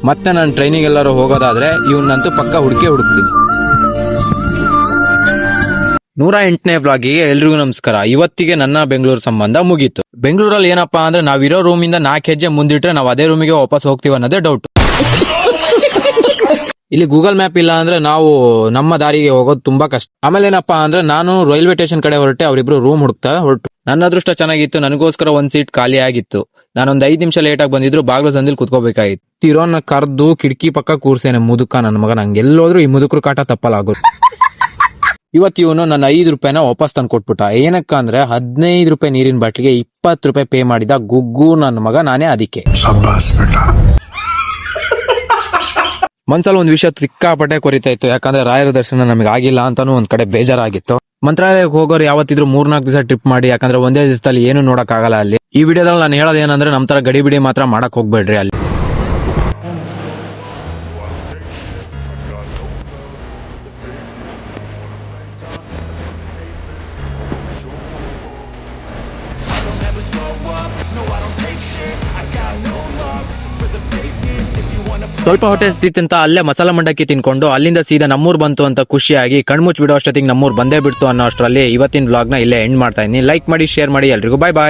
ಮತ್ತೆ ನಾನು ಟ್ರೈನಿಗೆ ಎಲ್ಲರೂ ಹೋಗೋದಾದ್ರೆ ಇವನ್ನಂತೂ ಪಕ್ಕ ಹುಡುಕ್ತೀನಿ. 108ನೇ ವ್ಲಾಗಿಗೆ ಎಲ್ರಿಗೂ ನಮಸ್ಕಾರ. ಇವತ್ತಿಗೆ ನನ್ನ ಬೆಂಗಳೂರು ಸಂಬಂಧ ಮುಗೀತು. ಬೆಂಗಳೂರಲ್ಲಿ ಏನಪ್ಪಾ ಅಂದ್ರೆ ನಾವಿರೋ ರೂಮಿಂದ 4 ಹೆಜ್ಜೆ ಮುಂದಿಟ್ರೆ ನಾವು ಅದೇ ರೂಮಿಗೆ ವಾಪಸ್ ಹೋಗ್ತೀವಿ ಅನ್ನೋದೇ ಡೌಟ್. ಇಲ್ಲಿ ಗೂಗಲ್ ಮ್ಯಾಪ್ ಇಲ್ಲ ಅಂದ್ರೆ ನಾವು ನಮ್ಮ ದಾರಿಗೆ ಹೋಗೋದು ತುಂಬಾ ಕಷ್ಟ. ಆಮೇಲೆ ಏನಪ್ಪಾ ಅಂದ್ರೆ ನಾನು ರೈಲ್ವೆ ಸ್ಟೇಷನ್ ಕಡೆ ಹೊರಟೆ, ಅವರಿಬ್ರು ರೂಮ್ ಹುಡುಕ್ತಾ ಹೊರಟು. ನನ್ನ ಅದೃಷ್ಟ ಚೆನ್ನಾಗಿತ್ತು, ನನಗೋಸ್ಕರ ಒಂದ್ ಸೀಟ್ ಖಾಲಿ ಆಗಿತ್ತು. ನಾನೊಂದ್ 5 ನಿಮಿಷ ಲೇಟ್ ಆಗಿ ಬಂದಿದ್ರು, ಬಾಗ್ಲು ಸಂದಿಲ್ ಕುತ್ಕೋಬೇಕಾಗಿತ್ತು. ಇರೋನ್ನ ಕರ್ದು ಕಿಟಕಿ ಪಕ್ಕ ಕೂರ್ಸೇನೆ ಮುದುಕ ನನ್ನ ಮಗ. ನಂಗೆ ಎಲ್ಲೋದ್ರು ಈ ಮುದುಕರು ಕಾಟ ತಪ್ಪಲಾಗೋದು. ಇವತ್ತು ಇವನು ನನ್ನ 5 ರೂಪಾಯಿನ ವಾಪಸ್ ತಂದು ಕೊಟ್ಬಿಟ್ಟ. ಏನಕ್ಕ ಅಂದ್ರೆ 15 ರೂಪಾಯಿ ನೀರಿನ ಬಾಟ್ಲಿಗೆ 20 ರೂಪಾಯಿ ಪೇ ಮಾಡಿದ ಗುಗ್ಗು ನನ್ನ ಮಗ ನಾನೇ. ಅದಕ್ಕೆ ಮನ್ಸಲ್ಲಿ ಒಂದ್ ವಿಷಯ ಸಿಕ್ಕಾಪಟ್ಟೆ ಕೊರಿತಾ ಇತ್ತು. ಯಾಕಂದ್ರೆ ರಾಯರ ದರ್ಶನ ನಮಗೆ ಆಗಿಲ್ಲ ಅಂತಾನು ಒಂದ್ ಕಡೆ ಬೇಜಾರಾಗಿತ್ತು. ಮಂತ್ರಾಲಯಕ್ಕೆ ಹೋಗೋರು ಯಾವತ್ತಿದ್ರು 3-4 ದಿವಸ ಟ್ರಿಪ್ ಮಾಡಿ, ಯಾಕಂದ್ರೆ ಒಂದೇ ದಿವಸದಲ್ಲಿ ಏನು ನೋಡಕ್ ಆಗಲ್ಲ ಅಲ್ಲಿ. ಈ ವಿಡಿಯೋದಲ್ಲಿ ನಾನು ಹೇಳೋದೇನಂದ್ರೆ ನಮ್ ತರ ಗಡಿಬಿಡಿ ಮಾತ್ರ ಮಾಡಕ್ ಹೋಗ್ಬೇಡ್ರಿ ಅಲ್ಲಿ. ಸ್ವಲ್ಪ ಹೊಟ್ಟೆ ಹಸಿತಿತ್ತಂತ ಅಲ್ಲೇ ಮಸಾಲ ಮಂಡಕ್ಕಿ ತಿನ್ಕೊಂಡು ಅಲ್ಲಿಂದ ಸೀದಾ ನಮ್ಮೂರ್ ಬಂತು ಅಂತ ಖುಷಿಯಾಗಿ ಕಣ್ಮುಚ್ಚಿ ಬಿಡೋ ಅಷ್ಟೊತ್ತಿಗೆ ನಮ್ಮೂರ್ ಬಂದೇ ಬಿಡ್ತು ಅನ್ನೋ ಅಷ್ಟರಲ್ಲಿ ಇವತ್ತಿನ ವ್ಲಾಗ್ನ ಇಲ್ಲೇ ಎಂಡ್ ಮಾಡ್ತಾ ಇದೀನಿ. ಲೈಕ್ ಮಾಡಿ, ಶೇರ್ ಮಾಡಿ. ಎಲ್ರಿಗೂ ಬಾಯ್ ಬಾಯ್.